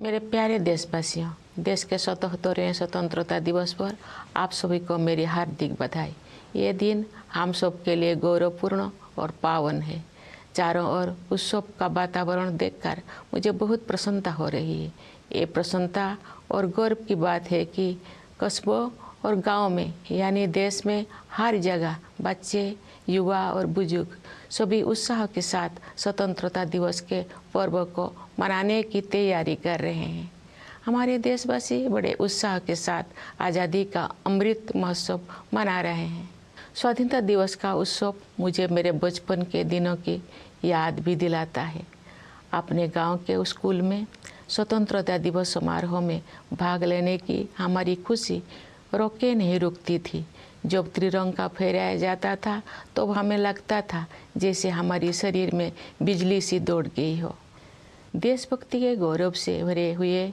मेरे प्यारे देशवासियों, देश के 77वें स्वतंत्रता दिवस पर आप सभी को मेरी हार्दिक बधाई। ये दिन हम सब के लिए गौरवपूर्ण और पावन है। चारों ओर उत्सव का वातावरण देखकर मुझे बहुत प्रसन्नता हो रही है। ये प्रसन्नता और गौरव की बात है कि कस्बों और गांव में यानी देश में हर जगह बच्चे, युवा और बुजुर्ग सभी उत्साह के साथ स्वतंत्रता दिवस के पर्व को मनाने की तैयारी कर रहे हैं। हमारे देशवासी बड़े उत्साह के साथ आज़ादी का अमृत महोत्सव मना रहे हैं। स्वाधीनता दिवस का उत्सव मुझे मेरे बचपन के दिनों की याद भी दिलाता है। अपने गांव के स्कूल में स्वतंत्रता दिवस समारोह में भाग लेने की हमारी खुशी रोके नहीं रुकती थी। जब त्रिरंगा फहराया जाता था तो हमें लगता था जैसे हमारी शरीर में बिजली सी दौड़ गई हो। देशभक्ति के गौरव से भरे हुए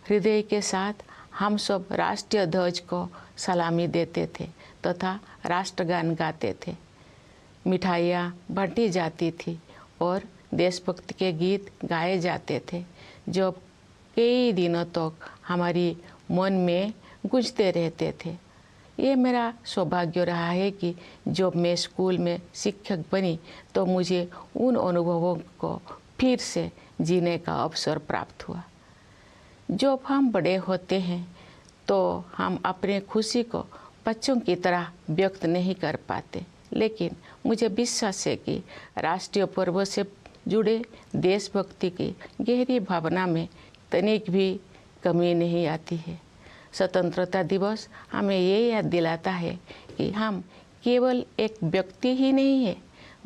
हृदय के साथ हम सब राष्ट्रीय ध्वज को सलामी देते थे तथा राष्ट्रगान गाते थे। मिठाइयाँ बांटी जाती थी और देशभक्ति के गीत गाए जाते थे जो कई दिनों तक हमारी मन में गूंजते रहते थे। ये मेरा सौभाग्य रहा है कि जब मैं स्कूल में शिक्षक बनी तो मुझे उन अनुभवों को फिर से जीने का अवसर प्राप्त हुआ। जब हम बड़े होते हैं तो हम अपने खुशी को बच्चों की तरह व्यक्त नहीं कर पाते, लेकिन मुझे विश्वास है कि राष्ट्रीय पर्व से जुड़े देशभक्ति की गहरी भावना में तनिक भी कमी नहीं आती है। स्वतंत्रता दिवस हमें ये याद दिलाता है कि हम केवल एक व्यक्ति ही नहीं है,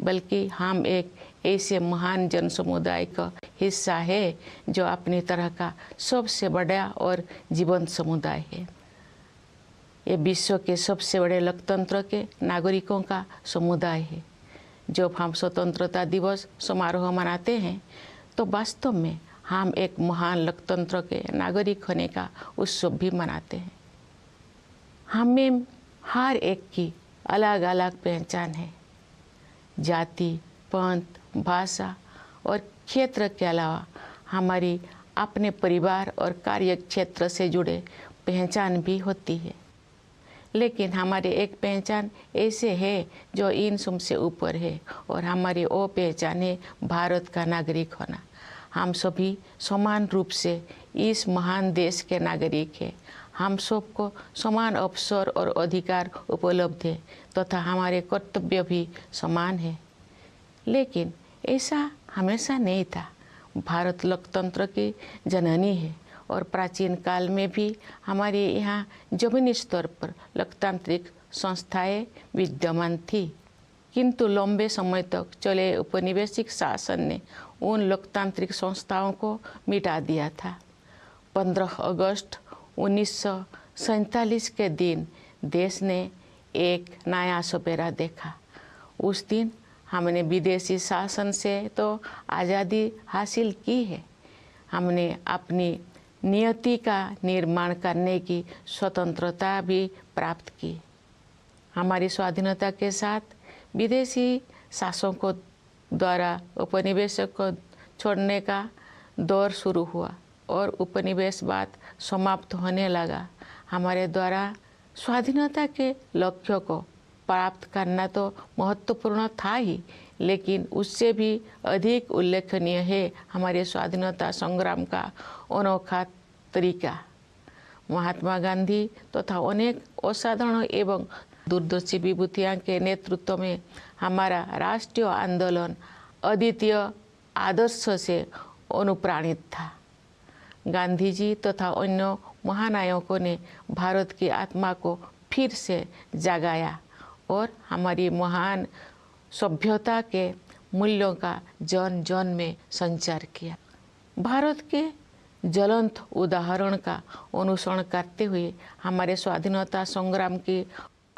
बल्कि हम एक ऐसे महान जन समुदाय का हिस्सा है जो अपनी तरह का सबसे बड़ा और जीवंत समुदाय है। ये विश्व के सबसे बड़े लोकतंत्र के नागरिकों का समुदाय है। जब हम स्वतंत्रता दिवस समारोह मनाते हैं तो वास्तव में हम एक महान लोकतंत्र के नागरिक होने का उत्सव भी मनाते हैं। हमें हर एक की अलग अलग पहचान है। जाति, पंथ, भाषा और क्षेत्र के अलावा हमारी अपने परिवार और कार्य क्षेत्र से जुड़े पहचान भी होती है, लेकिन हमारी एक पहचान ऐसे है जो इन सब से ऊपर है और हमारी वो पहचान है भारत का नागरिक होना। हम सभी समान रूप से इस महान देश के नागरिक हैं। हम सबको समान अवसर और अधिकार उपलब्ध है तथा हमारे कर्तव्य भी समान है। लेकिन ऐसा हमेशा नहीं था। भारत लोकतंत्र की जननी है और प्राचीन काल में भी हमारे यहाँ जमीनी स्तर पर लोकतांत्रिक संस्थाएं विद्यमान थी, किंतु लंबे समय तक चले औपनिवेशिक शासन ने उन लोकतांत्रिक संस्थाओं को मिटा दिया था। 15 अगस्त 1947 के दिन देश ने एक नया सपेरा देखा। उस दिन हमने विदेशी शासन से तो आज़ादी हासिल की है, हमने अपनी नियति का निर्माण करने की स्वतंत्रता भी प्राप्त की। हमारी स्वाधीनता के साथ विदेशी शासकों द्वारा उपनिवेशक को छोड़ने का दौर शुरू हुआ और उपनिवेशवाद समाप्त होने लगा। हमारे द्वारा स्वाधीनता के लक्ष्य को प्राप्त करना तो महत्वपूर्ण था ही, लेकिन उससे भी अधिक उल्लेखनीय है हमारे स्वाधीनता संग्राम का अनोखा तरीका। महात्मा गांधी तथा अनेक असाधारण एवं दूरदर्शी विभूतियों के नेतृत्व में हमारा राष्ट्रीय आंदोलन अद्वितीय आदर्श से अनुप्राणित था। गांधी जी तथा अन्य महानायकों ने भारत की आत्मा को फिर से जगाया और हमारी महान सभ्यता के मूल्यों का जन जन में संचार किया। भारत के ज्वलंत उदाहरण का अनुसरण करते हुए हमारे स्वाधीनता संग्राम की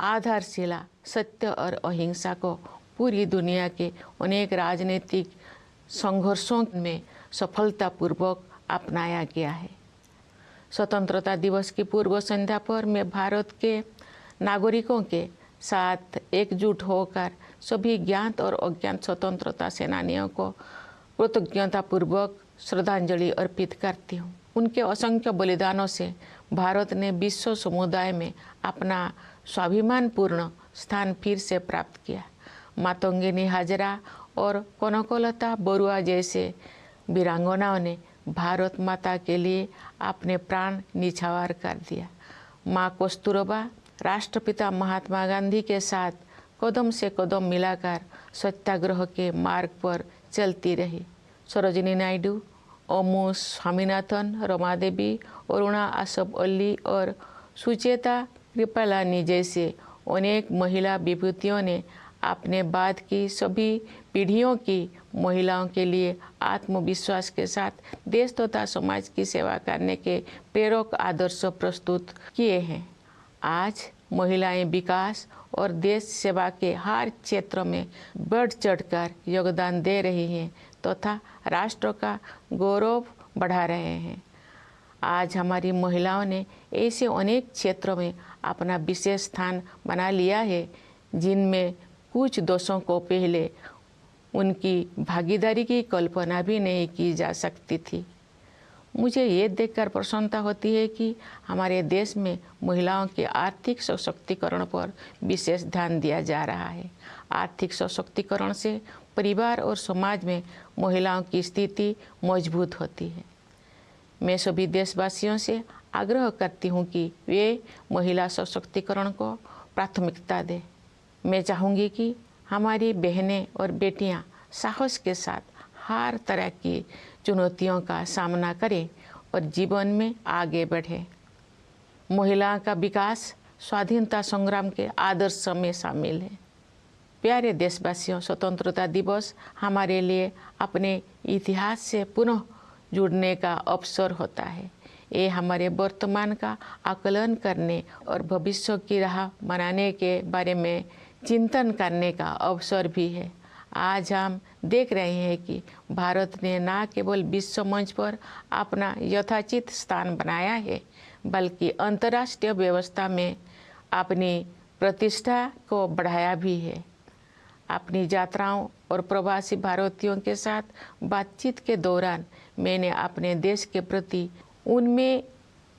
आधारशिला सत्य और अहिंसा को पूरी दुनिया के अनेक राजनीतिक संघर्षों में सफलतापूर्वक अपनाया गया है। स्वतंत्रता दिवस की पूर्व संध्या पर मैं भारत के नागरिकों के साथ एकजुट होकर सभी ज्ञात और अज्ञात स्वतंत्रता सेनानियों को कृतज्ञतापूर्वक श्रद्धांजलि अर्पित करती हूँ। उनके असंख्य बलिदानों से भारत ने विश्व समुदाय में अपना स्वाभिमानपूर्ण स्थान फिर से प्राप्त किया। मातंगिनी हाजरा और कनकलता बरुआ जैसे वीरांगनाओं ने भारत माता के लिए अपने प्राण निछावर कर दिया। माँ कस्तूरबा राष्ट्रपिता महात्मा गांधी के साथ कदम से कदम मिलाकर सत्याग्रह के मार्ग पर चलती रही। सरोजिनी नायडू, ओमू स्वामीनाथन, रमा देवी, अरुणा आसफ अली और सुचेता कृपलानी जैसे अनेक महिला विभूतियों ने अपने बाद की सभी पीढ़ियों की महिलाओं के लिए आत्मविश्वास के साथ देश तथा समाज की सेवा करने के प्रेरक आदर्श प्रस्तुत किए हैं। आज महिलाएं विकास और देश सेवा के हर क्षेत्र में बढ़ चढ़कर योगदान दे रही हैं तथा राष्ट्र का गौरव बढ़ा रहे हैं। आज हमारी महिलाओं ने ऐसे अनेक क्षेत्रों में अपना विशेष स्थान बना लिया है जिनमें कुछ दोषों को पहले उनकी भागीदारी की कल्पना भी नहीं की जा सकती थी। मुझे ये देखकर प्रसन्नता होती है कि हमारे देश में महिलाओं के आर्थिक सशक्तिकरण पर विशेष ध्यान दिया जा रहा है। आर्थिक सशक्तिकरण से परिवार और समाज में महिलाओं की स्थिति मजबूत होती है। मैं सभी देशवासियों से आग्रह करती हूँ कि वे महिला सशक्तिकरण को प्राथमिकता दें। मैं चाहूँगी कि हमारी बहनें और बेटियाँ साहस के साथ हर तरह की चुनौतियों का सामना करें और जीवन में आगे बढ़ें। महिलाओं का विकास स्वाधीनता संग्राम के आदर्श में शामिल है। प्यारे देशवासियों, स्वतंत्रता दिवस हमारे लिए अपने इतिहास से पुनः जुड़ने का अवसर होता है। ये हमारे वर्तमान का आकलन करने और भविष्य की राह बनाने के बारे में चिंतन करने का अवसर भी है। आज हम देख रहे हैं कि भारत ने न केवल विश्व मंच पर अपना यथाचित स्थान बनाया है, बल्कि अंतर्राष्ट्रीय व्यवस्था में अपनी प्रतिष्ठा को बढ़ाया भी है। अपनी यात्राओं और प्रवासी भारतीयों के साथ बातचीत के दौरान मैंने अपने देश के प्रति उनमें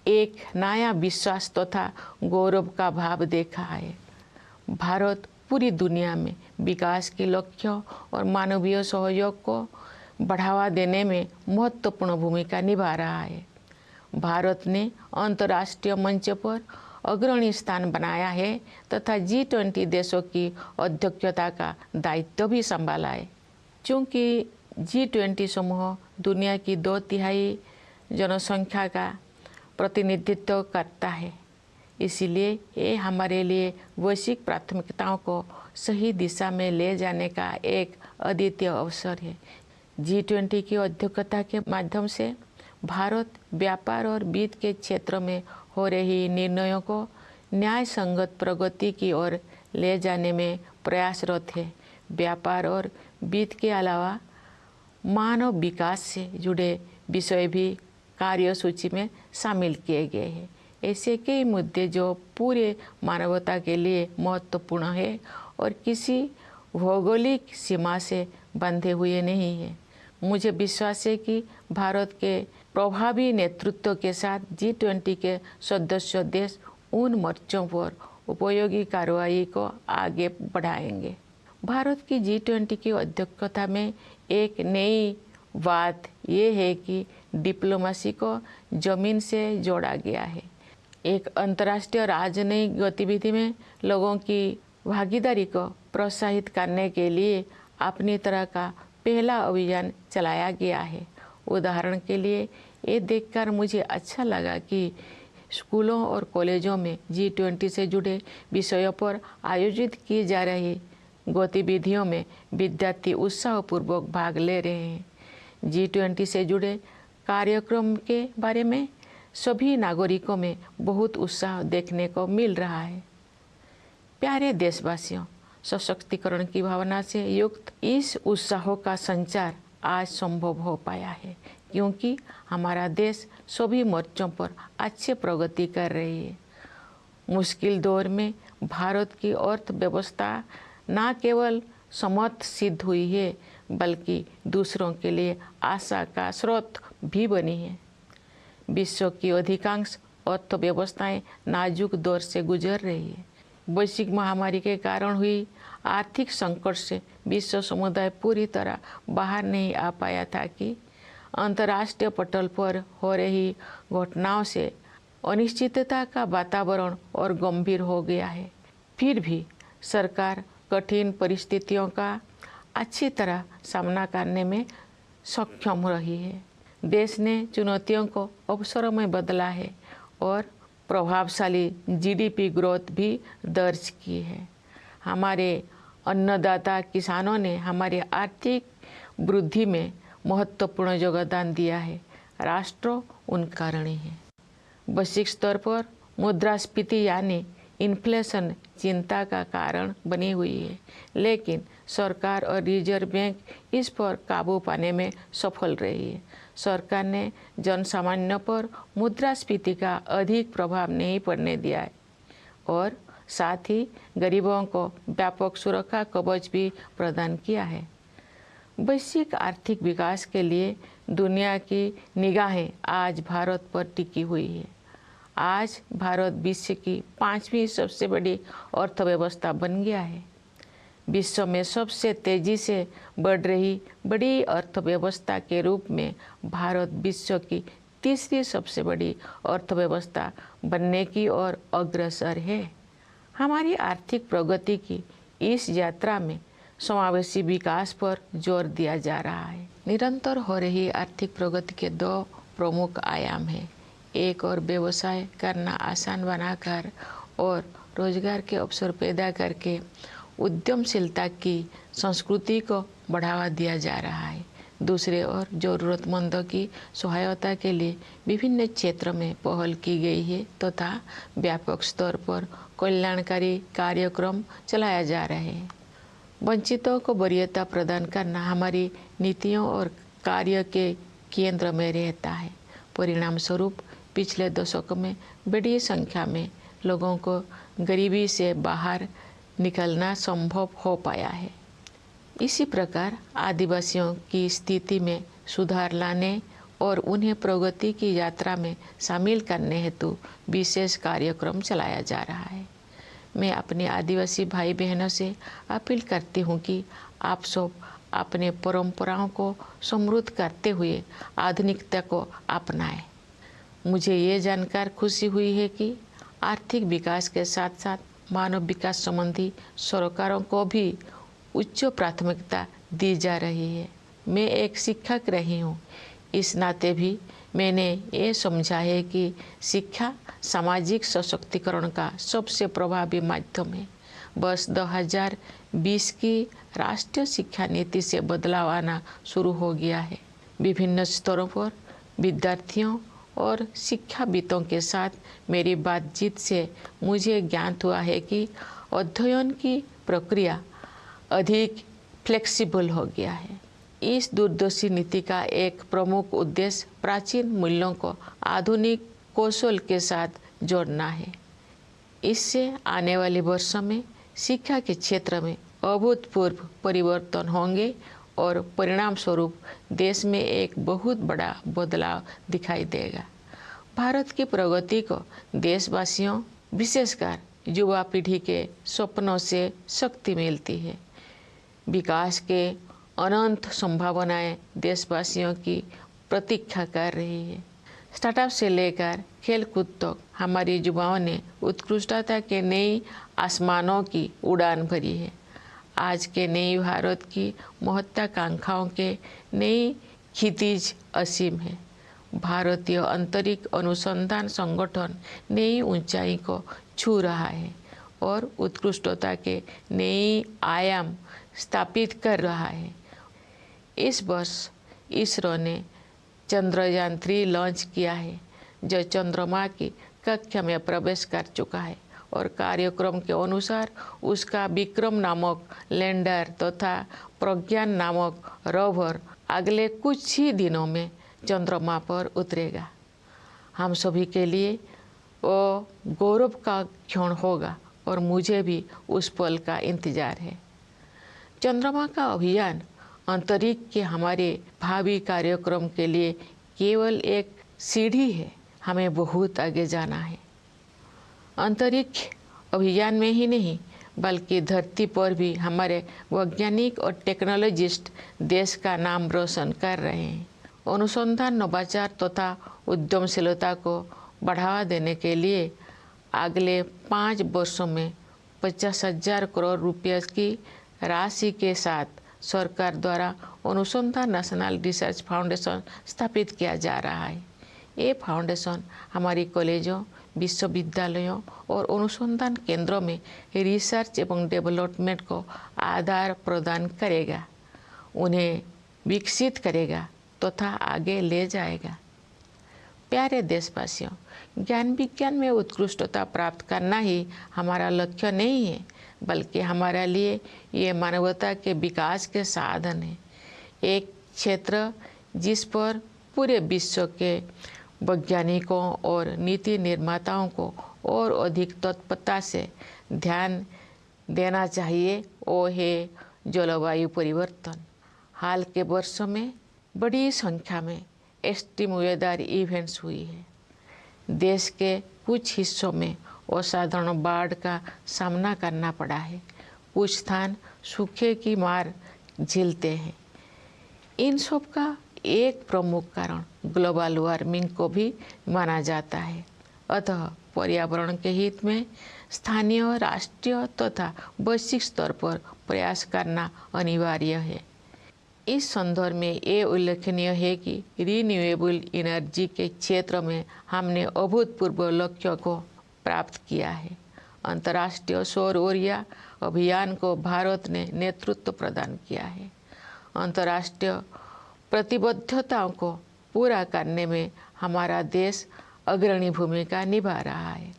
एक नया विश्वास तथा गौरव का भाव देखा है। भारत पूरी दुनिया में विकास के लक्ष्यों और मानवीय सहयोग को बढ़ावा देने में महत्वपूर्ण भूमिका निभा रहा है। भारत ने अंतर्राष्ट्रीय मंच पर अग्रणी स्थान बनाया है तथा G20 देशों की अध्यक्षता का दायित्व भी संभाला है। चूँकि G20 समूह दुनिया की 2/3 जनसंख्या का प्रतिनिधित्व करता है, इसीलिए ये हमारे लिए वैश्विक प्राथमिकताओं को सही दिशा में ले जाने का एक अद्वितीय अवसर है। G20 की अध्यक्षता के माध्यम से भारत व्यापार और वित्त के क्षेत्र में हो रही निर्णयों को न्याय संगत प्रगति की ओर ले जाने में प्रयासरत है। व्यापार और वित्त के अलावा मानव विकास से जुड़े विषय भी कार्यसूची में शामिल किए गए हैं। ऐसे कई मुद्दे जो पूरे मानवता के लिए महत्वपूर्ण है और किसी भौगोलिक सीमा से बंधे हुए नहीं है। मुझे विश्वास है कि भारत के प्रभावी नेतृत्व के साथ G20 के सदस्य देश उन मोर्चों पर उपयोगी कार्रवाई को आगे बढ़ाएंगे। भारत की G20 की अध्यक्षता में एक नई बात यह है कि डिप्लोमेसी को जमीन से जोड़ा गया है। एक अंतर्राष्ट्रीय राजनयिक गतिविधि में लोगों की भागीदारी को प्रोत्साहित करने के लिए अपनी तरह का पहला अभियान चलाया गया है। उदाहरण के लिए ये देखकर मुझे अच्छा लगा कि स्कूलों और कॉलेजों में G20 से जुड़े विषयों पर आयोजित की जा रही गतिविधियों में विद्यार्थी उत्साहपूर्वक भाग ले रहे हैं। G20 से जुड़े कार्यक्रम के बारे में सभी नागरिकों में बहुत उत्साह देखने को मिल रहा है। प्यारे देशवासियों, सशक्तिकरण की भावना से युक्त इस उत्साह का संचार आज संभव हो पाया है क्योंकि हमारा देश सभी मोर्चों पर अच्छी प्रगति कर रही है। मुश्किल दौर में भारत की अर्थव्यवस्था न केवल समर्थ सिद्ध हुई है बल्कि दूसरों के लिए आशा का स्रोत भी बनी है। विश्व की अधिकांश अर्थव्यवस्थाएं नाजुक दौर से गुजर रही है। वैश्विक महामारी के कारण हुई आर्थिक संकट से विश्व समुदाय पूरी तरह बाहर नहीं आ पाया था कि अंतर्राष्ट्रीय पटल पर हो रही घटनाओं से अनिश्चितता का वातावरण और गंभीर हो गया है। फिर भी सरकार कठिन परिस्थितियों का अच्छी तरह सामना करने में सक्षम रही है। देश ने चुनौतियों को अवसरों में बदला है और प्रभावशाली जीडीपी ग्रोथ भी दर्ज की है। हमारे अन्नदाता किसानों ने हमारी आर्थिक वृद्धि में महत्वपूर्ण योगदान दिया है। राष्ट्र उनका ऋणी है। वैश्विक स्तर पर मुद्रास्फीति यानी इन्फ्लेशन चिंता का कारण बनी हुई है, लेकिन सरकार और रिजर्व बैंक इस पर काबू पाने में सफल रही है। सरकार ने जनसामान्य पर मुद्रास्फीति का अधिक प्रभाव नहीं पड़ने दिया है और साथ ही गरीबों को व्यापक सुरक्षा कवच भी प्रदान किया है। वैश्विक आर्थिक विकास के लिए दुनिया की निगाहें आज भारत पर टिकी हुई है। आज भारत विश्व की 5वीं सबसे बड़ी अर्थव्यवस्था बन गया है। विश्व में सबसे तेजी से बढ़ रही बड़ी अर्थव्यवस्था के रूप में भारत विश्व की 3री सबसे बड़ी अर्थव्यवस्था बनने की ओर अग्रसर है। हमारी आर्थिक प्रगति की इस यात्रा में समावेशी विकास पर जोर दिया जा रहा है। निरंतर हो रही आर्थिक प्रगति के 2 प्रमुख आयाम हैं। एक और व्यवसाय करना आसान बनाकर और रोजगार के अवसर पैदा करके उद्यमशीलता की संस्कृति को बढ़ावा दिया जा रहा है। दूसरे ओर जरूरतमंदों की सहायता के लिए विभिन्न क्षेत्रों में पहल की गई है तथा व्यापक स्तर पर कल्याणकारी कार्यक्रम चलाया जा रहे हैं। वंचितों को वरीयता प्रदान करना हमारी नीतियों और कार्य के केंद्र में रहता है। परिणाम स्वरूप पिछले दशकों में बड़ी संख्या में लोगों को गरीबी से बाहर निकलना संभव हो पाया है। इसी प्रकार आदिवासियों की स्थिति में सुधार लाने और उन्हें प्रगति की यात्रा में शामिल करने हेतु विशेष कार्यक्रम चलाया जा रहा है। मैं अपने आदिवासी भाई बहनों से अपील करती हूँ कि आप सब अपने परंपराओं को समृद्ध करते हुए आधुनिकता को अपनाएं। मुझे ये जानकर खुशी हुई है कि आर्थिक विकास के साथ साथ मानव विकास संबंधी सरकारों को भी उच्च प्राथमिकता दी जा रही है। मैं एक शिक्षक रही हूँ, इस नाते भी मैंने ये समझा है कि शिक्षा सामाजिक सशक्तिकरण का सबसे प्रभावी माध्यम है। बस 2020 की राष्ट्रीय शिक्षा नीति से बदलाव आना शुरू हो गया है। विभिन्न स्तरों पर विद्यार्थियों और शिक्षाविदों के साथ मेरी बातचीत से मुझे ज्ञात हुआ है कि अध्ययन की प्रक्रिया अधिक फ्लेक्सिबल हो गया है। इस दूरदर्शी नीति का एक प्रमुख उद्देश्य प्राचीन मूल्यों को आधुनिक कौशल के साथ जोड़ना है। इससे आने वाले वर्षों में शिक्षा के क्षेत्र में अभूतपूर्व परिवर्तन होंगे और परिणाम स्वरूप देश में एक बहुत बड़ा बदलाव दिखाई देगा। भारत की प्रगति को देशवासियों, विशेषकर युवा पीढ़ी के सपनों से शक्ति मिलती है। विकास के अनंत संभावनाएं देशवासियों की प्रतीक्षा कर रही है। स्टार्टअप से लेकर खेलकूद तक हमारी युवाओं ने उत्कृष्टता के नई आसमानों की उड़ान भरी है। आज के नई भारत की महत्वाकांक्षाओं के नई क्षितिज असीम है। भारतीय अंतरिक्ष अनुसंधान संगठन नई ऊंचाई को छू रहा है और उत्कृष्टता के नई आयाम स्थापित कर रहा है। इस वर्ष इसरो ने चंद्रयान 3 लॉन्च किया है, जो चंद्रमा की कक्षा में प्रवेश कर चुका है और कार्यक्रम के अनुसार उसका विक्रम नामक लैंडर तथा प्रज्ञान नामक रोवर अगले कुछ ही दिनों में चंद्रमा पर उतरेगा। हम सभी के लिए वो गौरव का क्षण होगा और मुझे भी उस पल का इंतजार है। चंद्रमा का अभियान अंतरिक्ष के हमारे भावी कार्यक्रम के लिए केवल एक सीढ़ी है, हमें बहुत आगे जाना है। अंतरिक्ष अभियान में ही नहीं बल्कि धरती पर भी हमारे वैज्ञानिक और टेक्नोलॉजिस्ट देश का नाम रोशन कर रहे हैं। अनुसंधान, नवाचार तथा उद्यमशीलता को बढ़ावा देने के लिए अगले 5 वर्षों में 50,000 करोड़ रुपये की राशि के साथ सरकार द्वारा अनुसंधान नेशनल रिसर्च फाउंडेशन स्थापित किया जा रहा है। ये फाउंडेशन हमारी कॉलेजों, विश्वविद्यालयों और अनुसंधान केंद्रों में रिसर्च एवं डेवलपमेंट को आधार प्रदान करेगा, उन्हें विकसित करेगा तथा आगे ले जाएगा। प्यारे देशवासियों, ज्ञान विज्ञान में उत्कृष्टता प्राप्त करना ही हमारा लक्ष्य नहीं है, बल्कि हमारे लिए ये मानवता के विकास के साधन है। एक क्षेत्र जिस पर पूरे विश्व के वैज्ञानिकों और नीति निर्माताओं को और अधिक तत्परता से ध्यान देना चाहिए, वो है जलवायु परिवर्तन। हाल के वर्षों में बड़ी संख्या में एक्सट्रीम वेदर इवेंट्स हुई है। देश के कुछ हिस्सों में असाधारण बाढ़ का सामना करना पड़ा है, कुछ स्थान सूखे की मार झेलते हैं। इन सब का एक प्रमुख कारण ग्लोबल वार्मिंग को भी माना जाता है। अतः पर्यावरण के हित में स्थानीय, राष्ट्रीय तथा वैश्विक स्तर पर प्रयास करना अनिवार्य है। इस संदर्भ में ये उल्लेखनीय है कि रिन्यूएबल एनर्जी के क्षेत्र में हमने अभूतपूर्व लक्ष्यों को प्राप्त किया है। अंतर्राष्ट्रीय सौर ऊर्जा अभियान को भारत ने नेतृत्व प्रदान किया है। अंतर्राष्ट्रीय प्रतिबद्धताओं को पूरा करने में हमारा देश अग्रणी भूमिका निभा रहा है।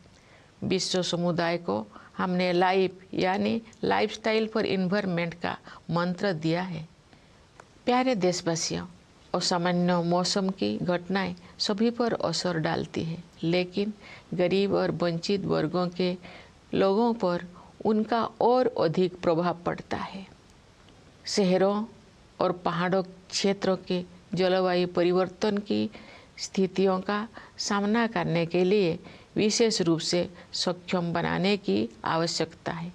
विश्व समुदाय को हमने लाइफ यानी लाइफस्टाइल फॉर एनवायरनमेंट का मंत्र दिया है। प्यारे देशवासियों, असामान्य मौसम की घटनाएं सभी पर असर डालती है, लेकिन गरीब और वंचित वर्गों के लोगों पर उनका और अधिक प्रभाव पड़ता है। शहरों और पहाड़ों क्षेत्रों के जलवायु परिवर्तन की स्थितियों का सामना करने के लिए विशेष रूप से सक्षम बनाने की आवश्यकता है।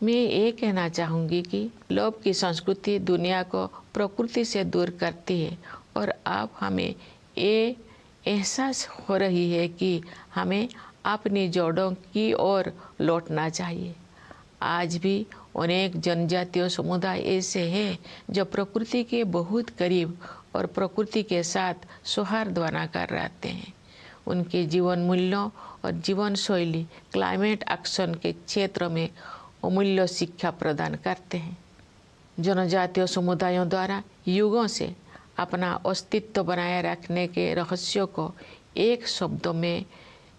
मैं ये कहना चाहूँगी कि लोभ की संस्कृति दुनिया को प्रकृति से दूर करती है और अब हमें ये एहसास हो रही है कि हमें अपनी जड़ों की ओर लौटना चाहिए। आज भी अनेक जनजातीय समुदाय ऐसे हैं जो प्रकृति के बहुत करीब और प्रकृति के साथ सौहार्द बनाकर रहते हैं। उनके जीवन मूल्यों और जीवन शैली क्लाइमेट एक्शन के क्षेत्र में अमूल्य शिक्षा प्रदान करते हैं। जनजातीय समुदायों द्वारा युगों से अपना अस्तित्व बनाए रखने के रहस्यों को एक शब्द में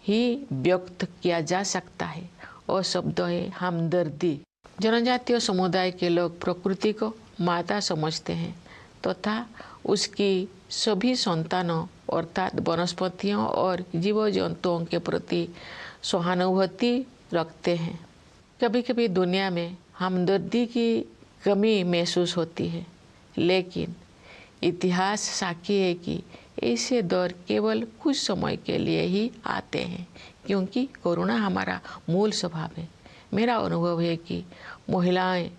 ही व्यक्त किया जा सकता है, और शब्द है हमदर्दी। जनजातीय समुदाय के लोग प्रकृति को माता समझते हैं तथा उसकी सभी संतानों अर्थात वनस्पतियों और जीव जंतुओं के प्रति सहानुभूति रखते हैं। कभी कभी दुनिया में हमदर्दी की कमी महसूस होती है, लेकिन इतिहास साक्षी है कि ऐसे दौर केवल कुछ समय के लिए ही आते हैं, क्योंकि करुणा हमारा मूल स्वभाव है। मेरा अनुभव है कि महिलाएं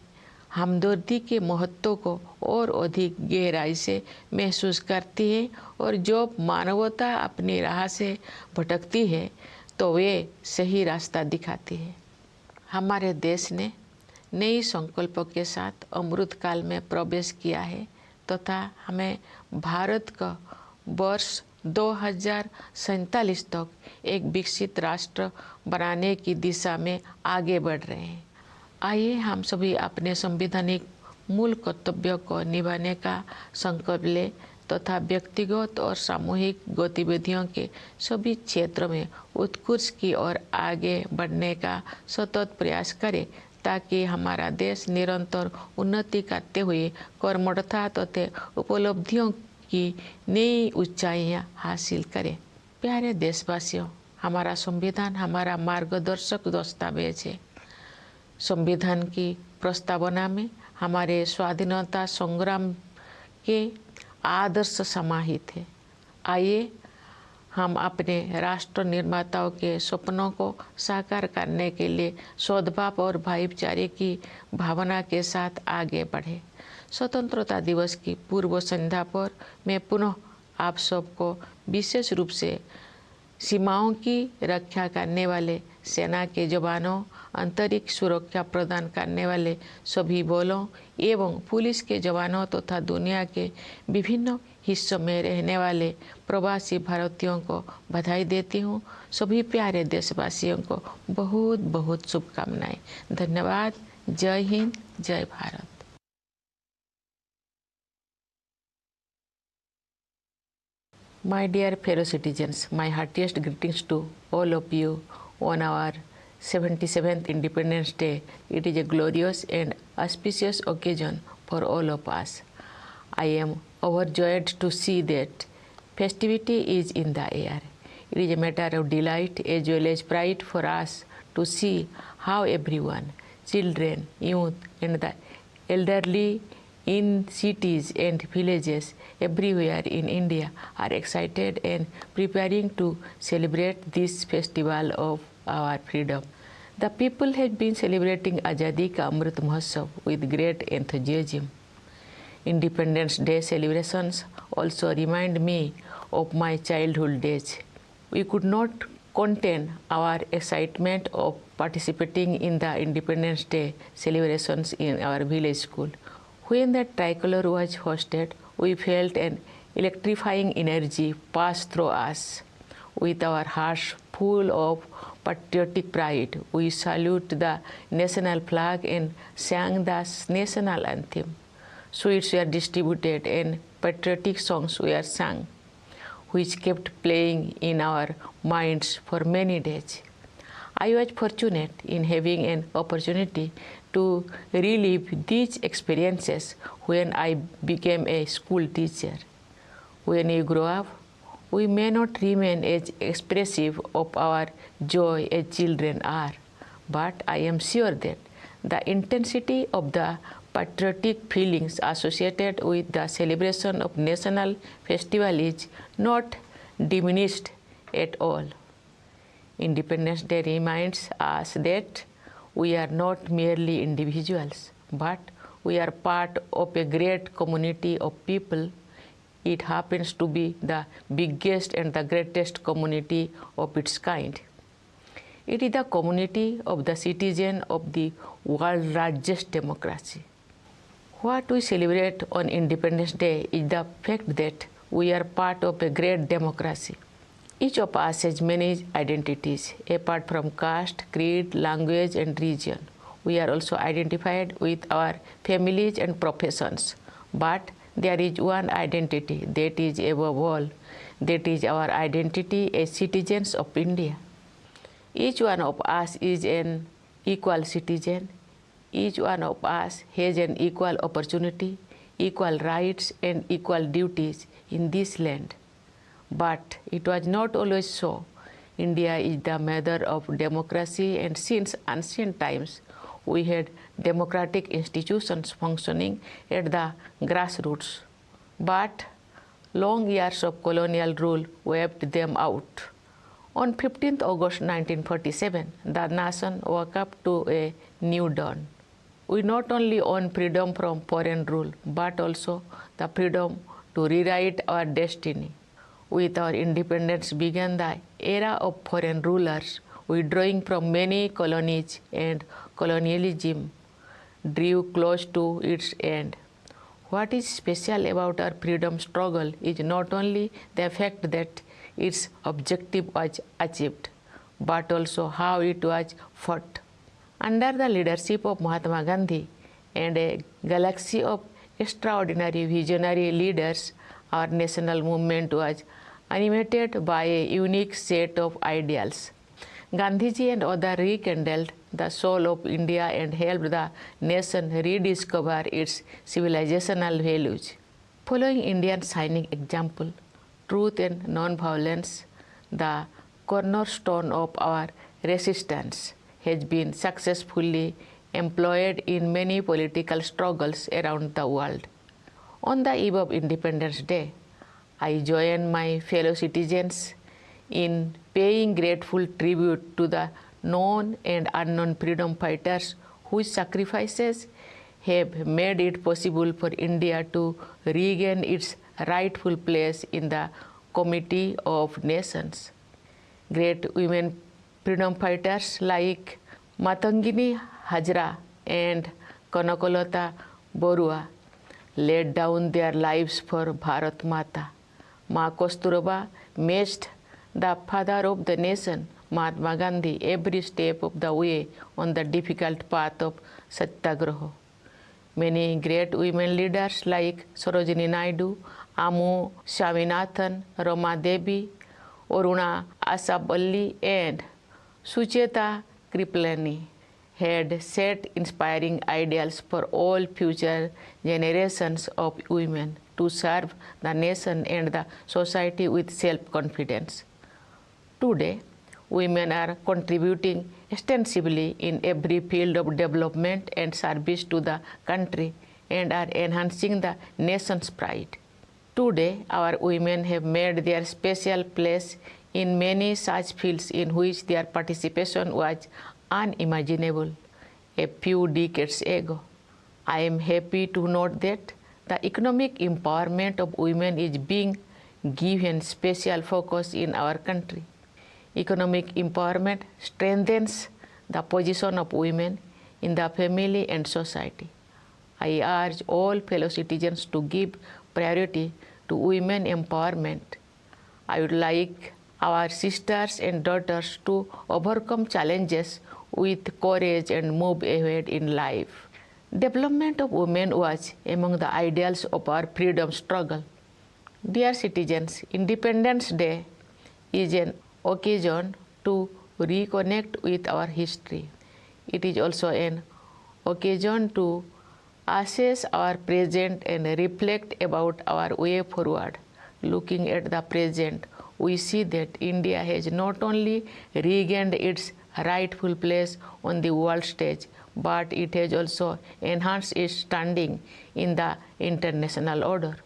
हमदर्दी के महत्व को और अधिक गहराई से महसूस करती है, और जो मानवता अपनी राह से भटकती है तो वे सही रास्ता दिखाती है। हमारे देश ने नई संकल्पों के साथ अमृत काल में प्रवेश किया है तथा हमें भारत का वर्ष 2047 तक एक विकसित राष्ट्र बनाने की दिशा में आगे बढ़ रहे हैं। आइए हम सभी अपने संवैधानिक मूल कर्तव्यों को निभाने का संकल्प लें तथा व्यक्तिगत और सामूहिक गतिविधियों के सभी क्षेत्रों में उत्कृष्ट की ओर आगे बढ़ने का सतत प्रयास करें, ताकि हमारा देश निरंतर उन्नति करते हुए कर्मठता तथा उपलब्धियों की नई ऊंचाइयां हासिल करें। प्यारे देशवासियों, हमारा संविधान हमारा मार्गदर्शक दस्तावेज है। संविधान की प्रस्तावना में हमारे स्वाधीनता संग्राम के आदर्श समाहित है। आइए हम अपने राष्ट्र निर्माताओं के सपनों को साकार करने के लिए सद्भाव और भाईचारे की भावना के साथ आगे बढ़े। स्वतंत्रता दिवस की पूर्व संध्या पर मैं पुनः आप सबको विशेष रूप से सीमाओं की रक्षा करने वाले सेना के जवानों, अंतरिक्ष सुरक्षा प्रदान करने वाले सभी बलों एवं पुलिस के जवानों तथा दुनिया के विभिन्न हिस्सों में रहने वाले प्रवासी भारतीयों को बधाई देती हूँ। सभी प्यारे देशवासियों को बहुत बहुत शुभकामनाएं। धन्यवाद। जय हिंद, जय Bharat. My dear fellow citizens, my heartiest greetings to all of you on our 77th Independence Day. It is a glorious and auspicious occasion for all of us. I am overjoyed to see that festivity is in the air. It is a matter of delight as well as pride for us to see how everyone, children, youth, and the elderly in cities and villages everywhere in India are excited and preparing to celebrate this festival of our freedom. The people have been celebrating Azadi Ka Amrit Mahotsav with great enthusiasm. Independence Day celebrations also remind me of my childhood days. We could not contain our excitement of participating in the Independence Day celebrations in our village school. When the tricolor was hosted, we felt an electrifying energy pass through us. With our hearts full of patriotic pride, we saluted the national flag and sang the national anthem. Sweets were distributed and patriotic songs were sung, which kept playing in our minds for many days. I was fortunate in having an opportunity to relive these experiences when I became a school teacher. When we grow up, we may not remain as expressive of our joy as children are, but I am sure that the intensity of the patriotic feelings associated with the celebration of national festival is not diminished at all. Independence Day reminds us that we are not merely individuals, but we are part of a great community of people. It happens to be the biggest and the greatest community of its kind. It is the community of the citizens of the world's largest democracy. What we celebrate on Independence Day is the fact that we are part of a great democracy. Each of us has many identities, apart from caste, creed, language, and region. We are also identified with our families and professions. But there is one identity that is above all. That is our identity as citizens of India. Each one of us is an equal citizen. Each one of us has an equal opportunity, equal rights, and equal duties in this land. But it was not always so. India is the mother of democracy, and since ancient times, we had democratic institutions functioning at the grassroots. But long years of colonial rule wiped them out. On 15th August 1947, the nation woke up to a new dawn. We not only own freedom from foreign rule, but also the freedom to rewrite our destiny. With our independence began the era of foreign rulers, withdrawing from many colonies, and colonialism drew close to its end. What is special about our freedom struggle is not only the fact that its objective was achieved, but also how it was fought. Under the leadership of Mahatma Gandhi and a galaxy of extraordinary visionary leaders, our national movement was animated by a unique set of ideals. Gandhiji and others rekindled the soul of India and helped the nation rediscover its civilizational values. Following India's shining example, truth and non-violence, the cornerstone of our resistance, has been successfully employed in many political struggles around the world. On the eve of Independence Day, I join my fellow citizens in paying grateful tribute to the known and unknown freedom fighters whose sacrifices have made it possible for India to regain its rightful place in the Committee of Nations. Great women freedom fighters like Matangini Hajra and Kanakolata Borua laid down their lives for Bharat Mata. Ma Kasturba matched the father of the nation, Mahatma Gandhi, every step of the way on the difficult path of Satyagraha. Many great women leaders like Sarojini Naidu, Amu Swaminathan, Rama Devi, Aruna Asaballi, and Sucheta Kripalani had set inspiring ideals for all future generations of women to serve the nation and the society with self-confidence. Today, women are contributing extensively in every field of development and service to the country and are enhancing the nation's pride. Today, our women have made their special place in many such fields in which their participation was unimaginable a few decades ago. I am happy to note that the economic empowerment of women is being given special focus in our country. Economic empowerment strengthens the position of women in the family and society. I urge all fellow citizens to give priority to women empowerment. I would like our sisters and daughters to overcome challenges with courage and move ahead in life. Development of women was among the ideals of our freedom struggle. Dear citizens, Independence Day is an occasion to reconnect with our history. It is also an occasion to assess our present and reflect about our way forward. Looking at the present, we see that India has not only regained its rightful place on the world stage, but it has also enhanced its standing in the international order.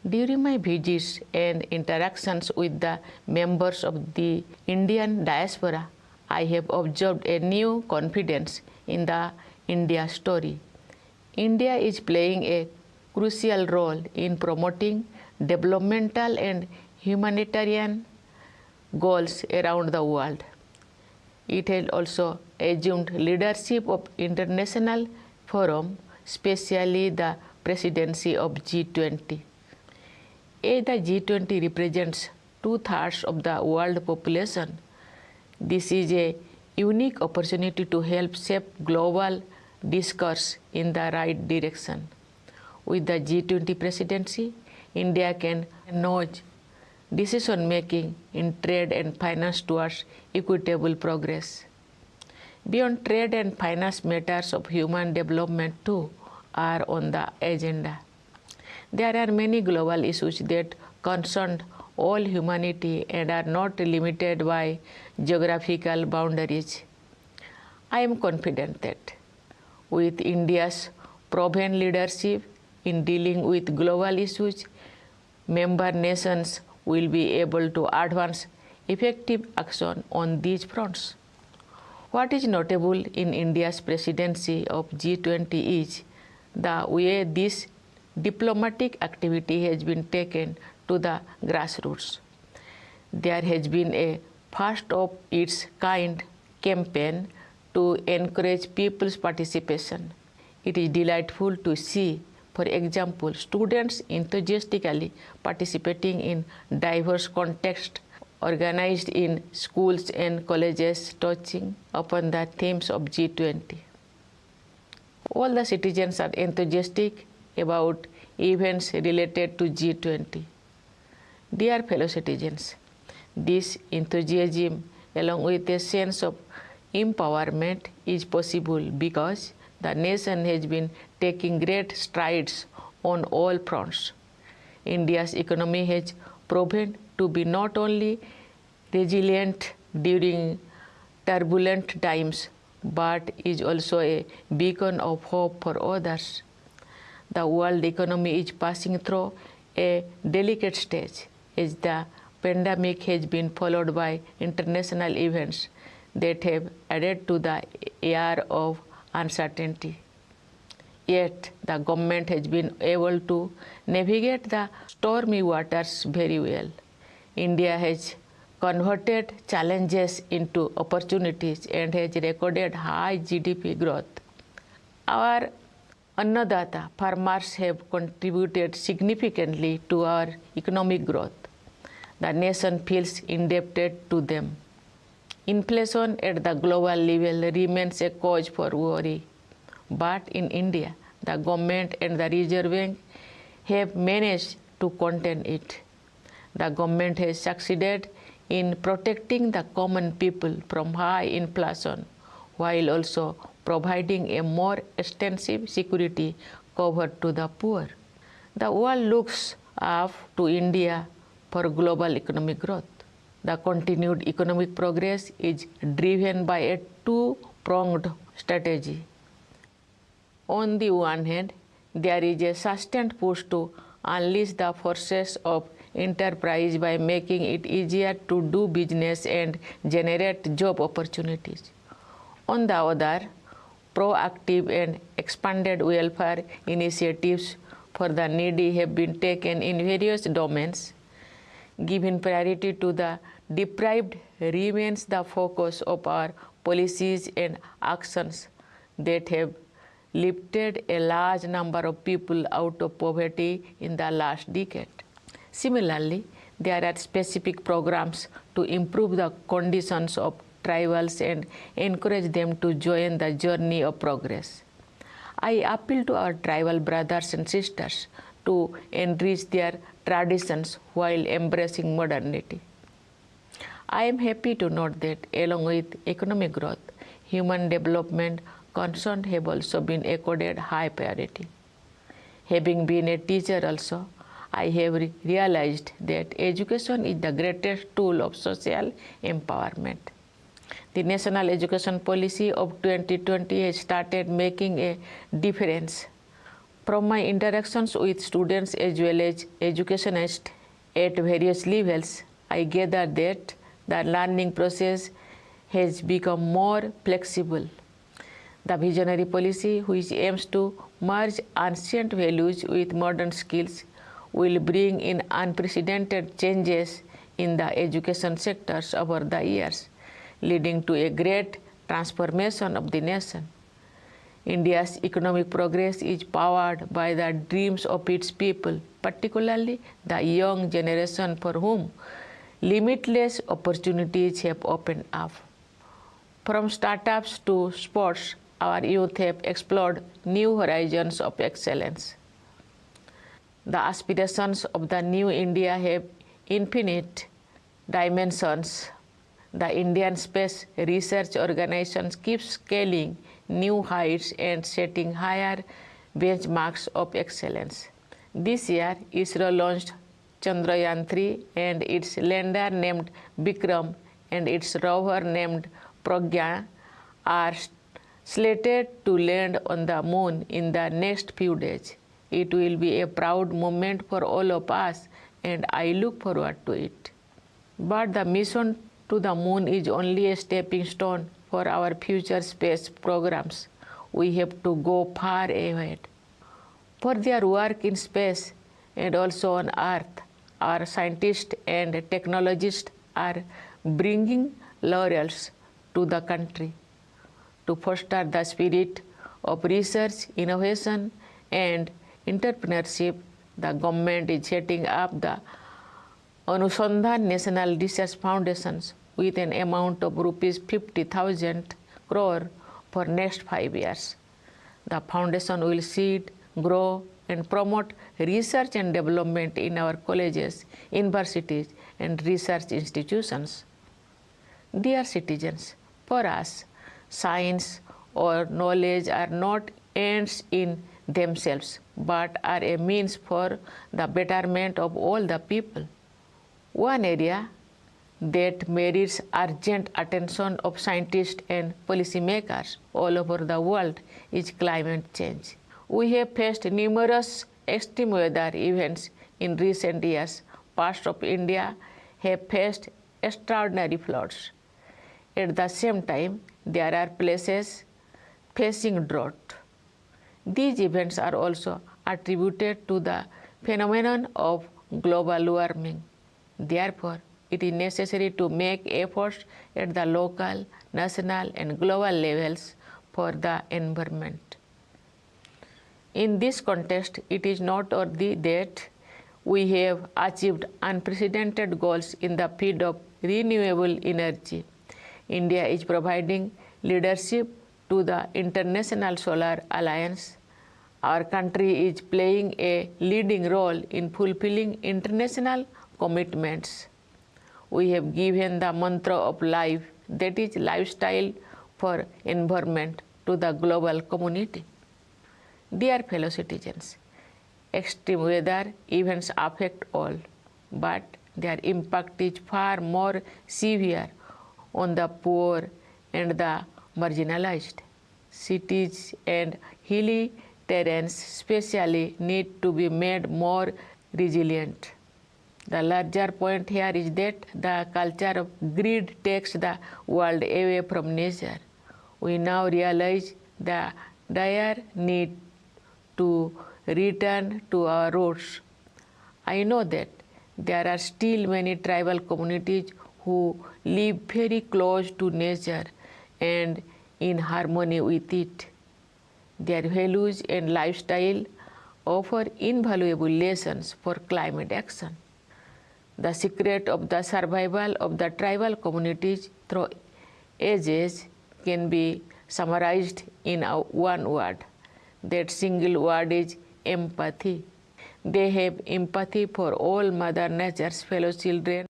During my visits and interactions with the members of the Indian diaspora, I have observed a new confidence in the India story. India is playing a crucial role in promoting developmental and humanitarian goals around the world. It has also assumed leadership of international forums, especially the presidency of G20. As the G20 represents 2/3 of the world population, this is a unique opportunity to help shape global discourse in the right direction. With the G20 presidency, India can nudge decision-making in trade and finance towards equitable progress. Beyond trade and finance, matters of human development too are on the agenda. There are many global issues that concern all humanity and are not limited by geographical boundaries. I am confident that with India's proven leadership in dealing with global issues, member nations will be able to advance effective action on these fronts. What is notable in India's presidency of G20 is the way this diplomatic activity has been taken to the grassroots. There has been a first of its kind campaign to encourage people's participation. It is delightful to see, for example, students enthusiastically participating in diverse contexts organized in schools and colleges touching upon the themes of G20. All the citizens are enthusiastic about events related to G20. Dear fellow citizens, this enthusiasm along with a sense of empowerment is possible because the nation has been taking great strides on all fronts. India's economy has proven to be not only resilient during turbulent times, but is also a beacon of hope for others. The world economy is passing through a delicate stage as the pandemic has been followed by international events that have added to the air of uncertainty. Yet, the government has been able to navigate the stormy waters very well. India has converted challenges into opportunities and has recorded high GDP growth. Our Annadata farmers have contributed significantly to our economic growth. The nation feels indebted to them. Inflation at the global level remains a cause for worry. But in India, the government and the Reserve Bank have managed to contain it. The government has succeeded in protecting the common people from high inflation, while also providing a more extensive security cover to the poor. The world looks up to India for global economic growth. The continued economic progress is driven by a two-pronged strategy. On the one hand, there is a sustained push to unleash the forces of enterprise by making it easier to do business and generate job opportunities. On the other, proactive and expanded welfare initiatives for the needy have been taken in various domains. Giving priority to the deprived remains the focus of our policies and actions that have lifted a large number of people out of poverty in the last decade. Similarly, there are specific programs to improve the conditions of tribals and encourage them to join the journey of progress. I appeal to our tribal brothers and sisters to enrich their traditions while embracing modernity. I am happy to note that along with economic growth, human development concerns have also been accorded high priority. Having been a teacher also, I have realized that education is the greatest tool of social empowerment. The National Education Policy of 2020 has started making a difference. From my interactions with students as well as educationists at various levels, I gather that the learning process has become more flexible. The visionary policy, which aims to merge ancient values with modern skills, will bring in unprecedented changes in the education sectors over the years, leading to a great transformation of the nation. India's economic progress is powered by the dreams of its people, particularly the young generation for whom limitless opportunities have opened up. From startups to sports, our youth have explored new horizons of excellence. The aspirations of the new India have infinite dimensions. The Indian Space Research Organization keeps scaling new heights and setting higher benchmarks of excellence. This year, ISRO launched Chandrayaan-3 and its lander named Vikram and its rover named Pragya are slated to land on the moon in the next few days. It will be a proud moment for all of us, and I look forward to it. But the mission to the moon is only a stepping stone for our future space programs. We have to go far ahead. For their work in space and also on Earth, our scientists and technologists are bringing laurels to the country. To foster the spirit of research, innovation, and entrepreneurship, the government is setting up the Anusandhan National Research Foundations with an amount of rupees 50,000 crore for next 5 years. The foundation will seed, grow, and promote research and development in our colleges, universities, and research institutions. Dear citizens, for us, science or knowledge are not ends in themselves, but are a means for the betterment of all the people. One area that merits urgent attention of scientists and policymakers all over the world is climate change. We have faced numerous extreme weather events in recent years. Parts of India have faced extraordinary floods. At the same time, there are places facing drought. These events are also attributed to the phenomenon of global warming. Therefore, it is necessary to make efforts at the local, national, and global levels for the environment. In this context, it is noteworthy that we have achieved unprecedented goals in the field of renewable energy. India is providing leadership to the International Solar Alliance. Our country is playing a leading role in fulfilling international commitments. We have given the mantra of life, that is lifestyle for environment, to the global community. Dear fellow citizens, extreme weather events affect all, but their impact is far more severe on the poor and the marginalized. Cities and hilly terrains especially need to be made more resilient. The larger point here is that the culture of greed takes the world away from nature. We now realize the dire need to return to our roots. I know that there are still many tribal communities who live very close to nature and in harmony with it. Their values and lifestyle offer invaluable lessons for climate action. The secret of the survival of the tribal communities through ages can be summarized in one word. That single word is empathy. They have empathy for all Mother Nature's fellow children,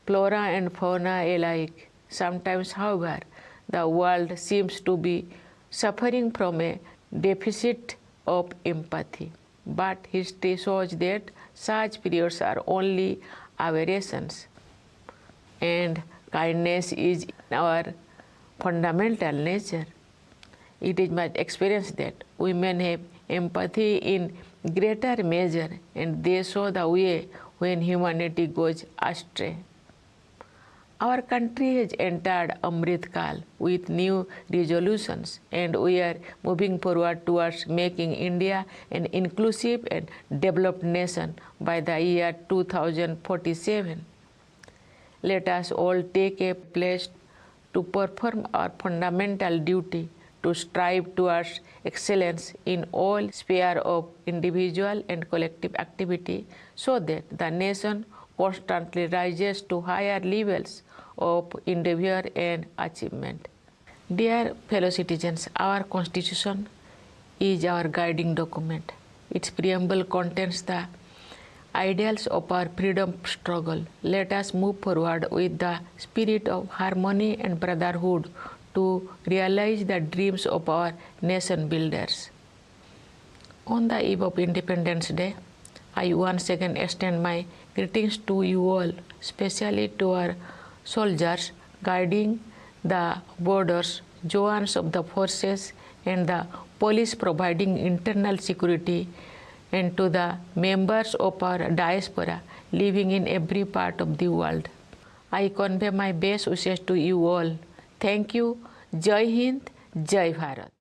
flora and fauna alike. Sometimes, however, the world seems to be suffering from a deficit of empathy. But history shows that such periods are only aberrations, and kindness is in our fundamental nature. It is my experience that women have empathy in greater measure, and they show the way when humanity goes astray. Our country has entered Amrit Kal with new resolutions, and we are moving forward towards making India an inclusive and developed nation by the year 2047. Let us all take a pledge to perform our fundamental duty to strive towards excellence in all spheres of individual and collective activity, so that the nation constantly rises to higher levels of endeavor and achievement. Dear fellow citizens, our Constitution is our guiding document. Its preamble contains the ideals of our freedom struggle. Let us move forward with the spirit of harmony and brotherhood to realize the dreams of our nation builders. On the eve of Independence Day, I once again extend my greetings to you all, especially to our soldiers guarding the borders, jawans of the forces, and the police providing internal security, and to the members of our diaspora living in every part of the world. I convey my best wishes to you all. Thank you. Jai Hind, Jai Bharat.